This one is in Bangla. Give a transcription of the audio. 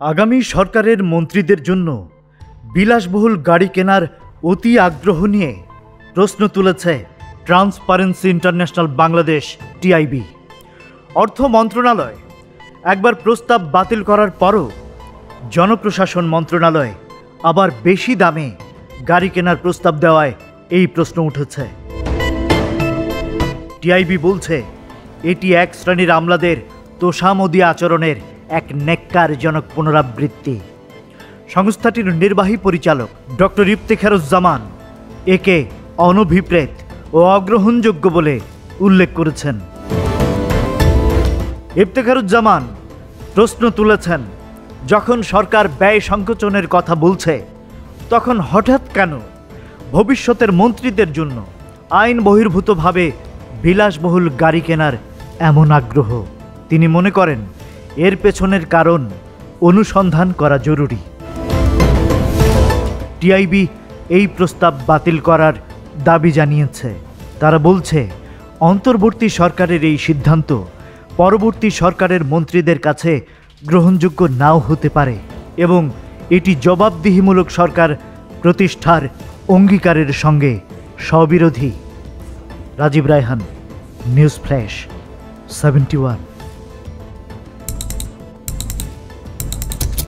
আগামী সরকারের মন্ত্রীদের জন্য বিলাসবহুল গাড়ি কেনার অতি আগ্রহ নিয়ে প্রশ্ন তুলেছে ট্রান্সপারেন্সি ইন্টারন্যাশনাল বাংলাদেশ টিআইবি। অর্থ মন্ত্রণালয় একবার প্রস্তাব বাতিল করার পরও জনপ্রশাসন মন্ত্রণালয় আবার বেশি দামে গাড়ি কেনার প্রস্তাব দেওয়ায় এই প্রশ্ন উঠেছে। টিআইবি বলছে এটি এক শ্রেণীর আমলাদের তোষামোদী আচরণের এক ন্যাক্কারজনক পুনরাবৃত্তি। সংস্থাটির নির্বাহী পরিচালক ডক্টর ইফতেখারুজ্জামান একে অনভিপ্রেত ও অগ্রহণযোগ্য বলে উল্লেখ করেছেন। ইফতেখারুজ্জামান প্রশ্ন তুলেছেন, যখন সরকার ব্যয় সংকোচনের কথা বলছে তখন হঠাৎ কেন ভবিষ্যতের মন্ত্রীদের জন্য আইন বহির্ভূতভাবে বিলাসবহুল গাড়ি কেনার এমন আগ্রহ? তিনি মনে করেন এর পেছনের কারণ অনুসন্ধান করা জরুরি। টিআইবি এই প্রস্তাব বাতিল করার দাবি জানিয়েছে। তারা বলছে অন্তর্বর্তী সরকারের এই সিদ্ধান্ত পরবর্তী সরকারের মন্ত্রীদের কাছে গ্রহণযোগ্য নাও হতে পারে এবং এটি জবাবদিহিমূলক সরকার প্রতিষ্ঠার অঙ্গীকারের সঙ্গে স্ববিরোধী। Rajib Raihan, news flash 71।